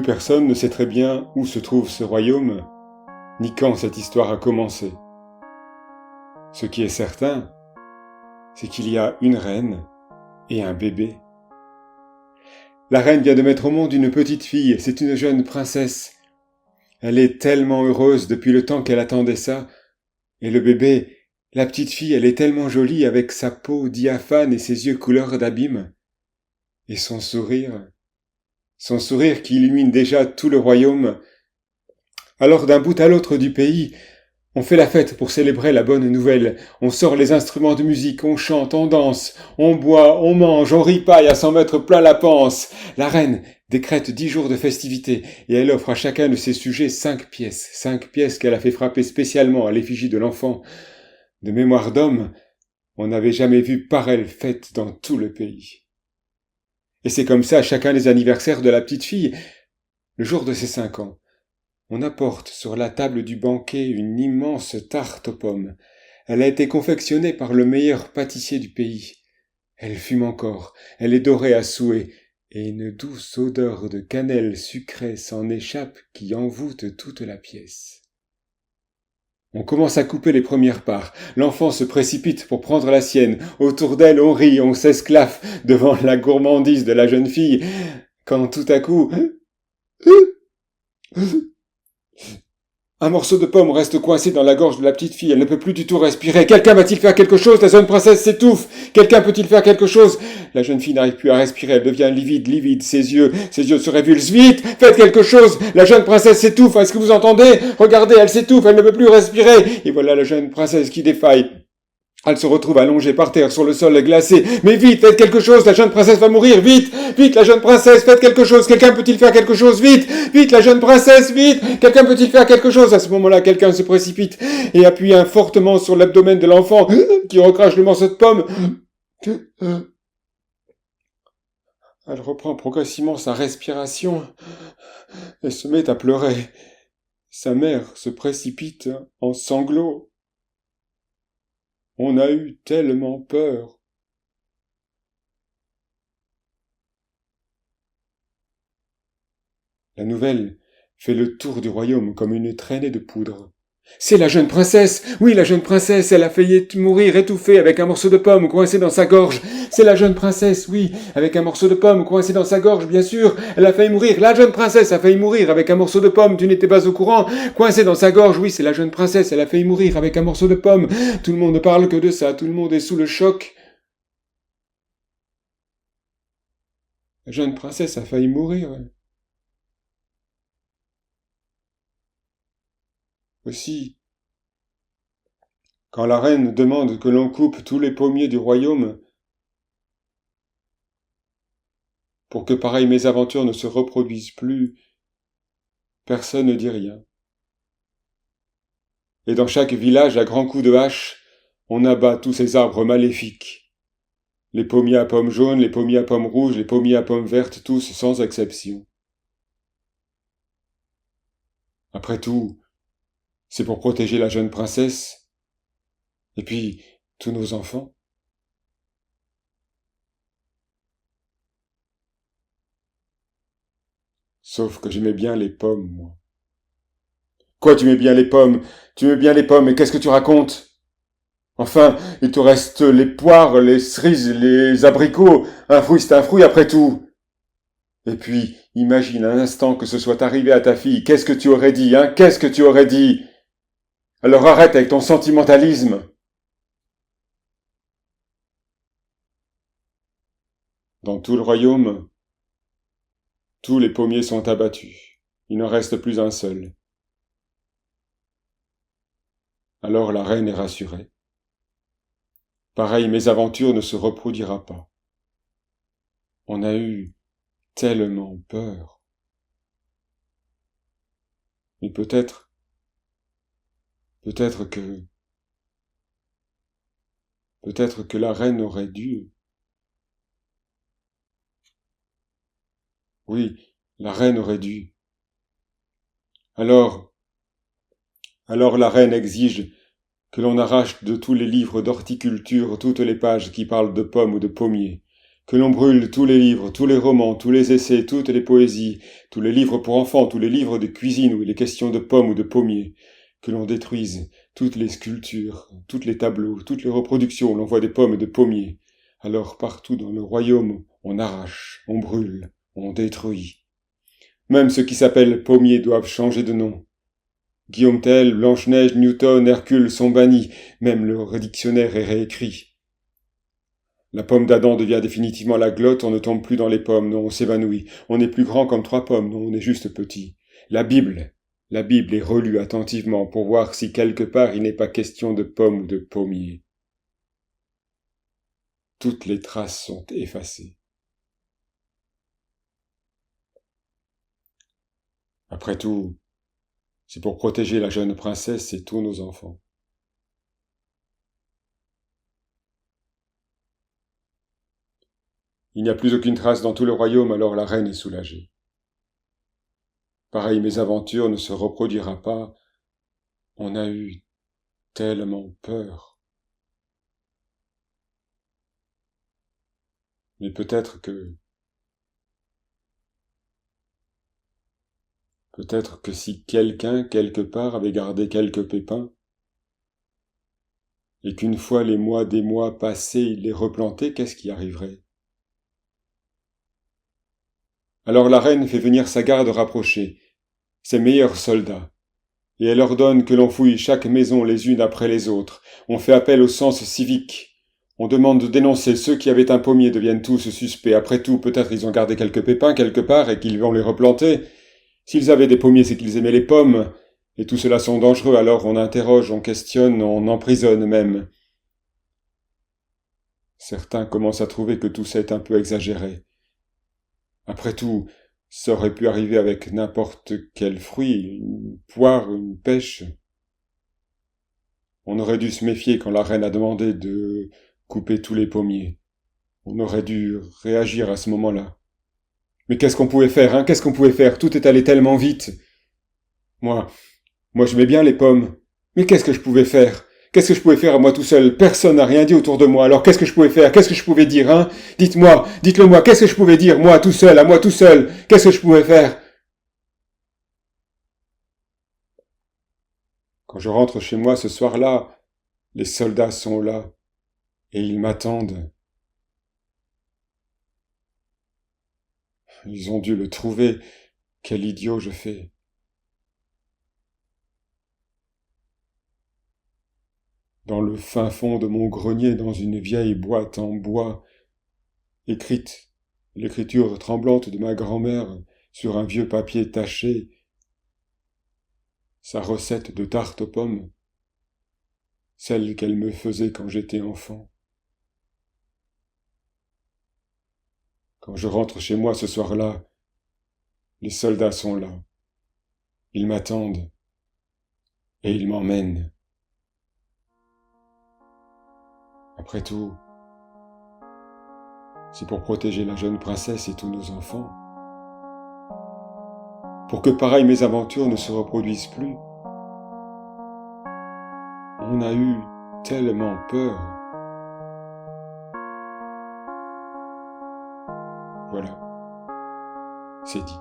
Plus personne ne sait très bien où se trouve ce royaume, ni quand cette histoire a commencé. Ce qui est certain, c'est qu'il y a une reine et un bébé. La reine vient de mettre au monde une petite fille, c'est une jeune princesse. Elle est tellement heureuse depuis le temps qu'elle attendait ça. Et le bébé, la petite fille, elle est tellement jolie avec sa peau diaphane et ses yeux couleur d'abîme. Et son sourire qui illumine déjà tout le royaume. Alors d'un bout à l'autre du pays, on fait la fête pour célébrer la bonne nouvelle. On sort les instruments de musique, on chante, on danse, on boit, on mange, on ripaille à s'en mettre plein la panse. La reine décrète 10 jours de festivités et elle offre à chacun de ses sujets 5 pièces qu'elle a fait frapper spécialement à l'effigie de l'enfant. De mémoire d'homme, on n'avait jamais vu pareille fête dans tout le pays. Et c'est comme ça à chacun des anniversaires de la petite fille, le jour de ses 5 ans. On apporte sur la table du banquet une immense tarte aux pommes. Elle a été confectionnée par le meilleur pâtissier du pays. Elle fume encore, elle est dorée à souhait, et une douce odeur de cannelle sucrée s'en échappe qui envoûte toute la pièce. On commence à couper les premières parts. L'enfant se précipite pour prendre la sienne. Autour d'elle, on rit, on s'esclaffe devant la gourmandise de la jeune fille, quand tout à coup... Un morceau de pomme reste coincé dans la gorge de la petite fille, elle ne peut plus du tout respirer. Quelqu'un va-t-il faire quelque chose? La jeune princesse s'étouffe. Quelqu'un peut-il faire quelque chose? La jeune fille n'arrive plus à respirer, elle devient livide, ses yeux se révulsent. Vite, faites quelque chose! La jeune princesse s'étouffe, est-ce que vous entendez? Regardez, elle s'étouffe, elle ne peut plus respirer. Et voilà la jeune princesse qui défaille. Elle se retrouve allongée par terre sur le sol glacé. Mais vite, faites quelque chose, la jeune princesse va mourir, vite! Vite, la jeune princesse, faites quelque chose, quelqu'un peut-il faire quelque chose, vite! Vite, la jeune princesse, vite! Quelqu'un peut-il faire quelque chose? À ce moment-là, quelqu'un se précipite et appuie fortement sur l'abdomen de l'enfant qui recrache le morceau de pomme. Elle reprend progressivement sa respiration et se met à pleurer. Sa mère se précipite en sanglots. On a eu tellement peur. La nouvelle fait le tour du royaume comme une traînée de poudre. C'est la jeune princesse! Oui, la jeune princesse, elle a failli mourir étouffée avec un morceau de pomme coincé dans sa gorge. C'est la jeune princesse, oui, avec un morceau de pomme coincé dans sa gorge, bien sûr. Elle a failli mourir. La jeune princesse a failli mourir avec un morceau de pomme, tu n'étais pas au courant. Coincé dans sa gorge, oui, c'est la jeune princesse, elle a failli mourir avec un morceau de pomme. Tout le monde ne parle que de ça, tout le monde est sous le choc. La jeune princesse a failli mourir. Aussi, quand la reine demande que l'on coupe tous les pommiers du royaume pour que pareille mésaventure ne se reproduise plus, personne ne dit rien. Et dans chaque village, à grands coups de hache, on abat tous ces arbres maléfiques. Les pommiers à pommes jaunes, les pommiers à pommes rouges, les pommiers à pommes vertes, tous sans exception. Après tout, c'est pour protéger la jeune princesse, et puis tous nos enfants. Sauf que j'aimais bien les pommes, moi. Quoi, tu aimais bien les pommes? Tu aimais bien les pommes, mais qu'est-ce que tu racontes? Enfin, il te reste les poires, les cerises, les abricots. Un fruit, c'est un fruit après tout. Et puis, imagine un instant que ce soit arrivé à ta fille. Qu'est-ce que tu aurais dit, hein? Qu'est-ce que tu aurais dit? Alors arrête avec ton sentimentalisme. Dans tout le royaume, tous les pommiers sont abattus. Il n'en reste plus un seul. Alors la reine est rassurée. Pareille mésaventure ne se reproduira pas. On a eu tellement peur. Mais peut-être que la reine aurait dû. Oui, la reine aurait dû. Alors la reine exige que l'on arrache de tous les livres d'horticulture toutes les pages qui parlent de pommes ou de pommiers. que l'on brûle tous les livres, tous les romans, tous les essais, toutes les poésies, tous les livres pour enfants, tous les livres de cuisine où il est question de pommes ou de pommiers, que l'on détruise toutes les sculptures, tous les tableaux, toutes les reproductions où l'on voit des pommes et de pommiers. Alors partout dans le royaume, on arrache, on brûle, on détruit. Même ceux qui s'appellent pommiers doivent changer de nom. Guillaume Tell, Blanche-Neige, Newton, Hercule sont bannis, même le dictionnaire est réécrit. La pomme d'Adam devient définitivement la glotte, on ne tombe plus dans les pommes, non, on s'évanouit. On n'est plus grand comme 3 pommes, non, on est juste petit. La Bible est relue attentivement pour voir si quelque part il n'est pas question de pommes ou de pommiers. Toutes les traces sont effacées. Après tout, c'est pour protéger la jeune princesse et tous nos enfants. Il n'y a plus aucune trace dans tout le royaume, alors la reine est soulagée. Pareille mésaventure ne se reproduira pas. On a eu tellement peur. Mais peut-être que si quelqu'un, quelque part, avait gardé quelques pépins, et qu'une fois les mois des mois passés, il les replantait, qu'est-ce qui arriverait? Alors la reine fait venir sa garde rapprochée, ses meilleurs soldats, et elle ordonne que l'on fouille chaque maison les unes après les autres. On fait appel au sens civique. On demande de dénoncer ceux qui avaient un pommier deviennent tous suspects. Après tout, peut-être ils ont gardé quelques pépins quelque part et qu'ils vont les replanter. S'ils avaient des pommiers, c'est qu'ils aimaient les pommes. Et tout cela sont dangereux, alors on interroge, on questionne, on emprisonne même. Certains commencent à trouver que tout ça est un peu exagéré. Après tout, ça aurait pu arriver avec n'importe quel fruit, une poire, une pêche. On aurait dû se méfier quand la reine a demandé de couper tous les pommiers. On aurait dû réagir à ce moment-là. Mais qu'est-ce qu'on pouvait faire, hein? Qu'est-ce qu'on pouvait faire? Tout est allé tellement vite. Moi, j'aimais bien les pommes. Mais qu'est-ce que je pouvais faire? Qu'est-ce que je pouvais faire à moi tout seul? Personne n'a rien dit autour de moi. Alors qu'est-ce que je pouvais faire? Qu'est-ce que je pouvais dire, hein? Dites-moi, dites-le moi. Qu'est-ce que je pouvais dire, moi tout seul, à moi tout seul? Qu'est-ce que je pouvais faire? Quand je rentre chez moi ce soir-là, les soldats sont là. Et ils m'attendent. Ils ont dû le trouver. Quel idiot je fais. Dans le fin fond de mon grenier, dans une vieille boîte en bois, écrite, l'écriture tremblante de ma grand-mère sur un vieux papier taché, sa recette de tarte aux pommes, celle qu'elle me faisait quand j'étais enfant. Quand je rentre chez moi ce soir-là, les soldats sont là. Ils m'attendent et ils m'emmènent. Après tout, c'est pour protéger la jeune princesse et tous nos enfants. Pour que pareilles mésaventures ne se reproduisent plus. On a eu tellement peur. Voilà, c'est dit.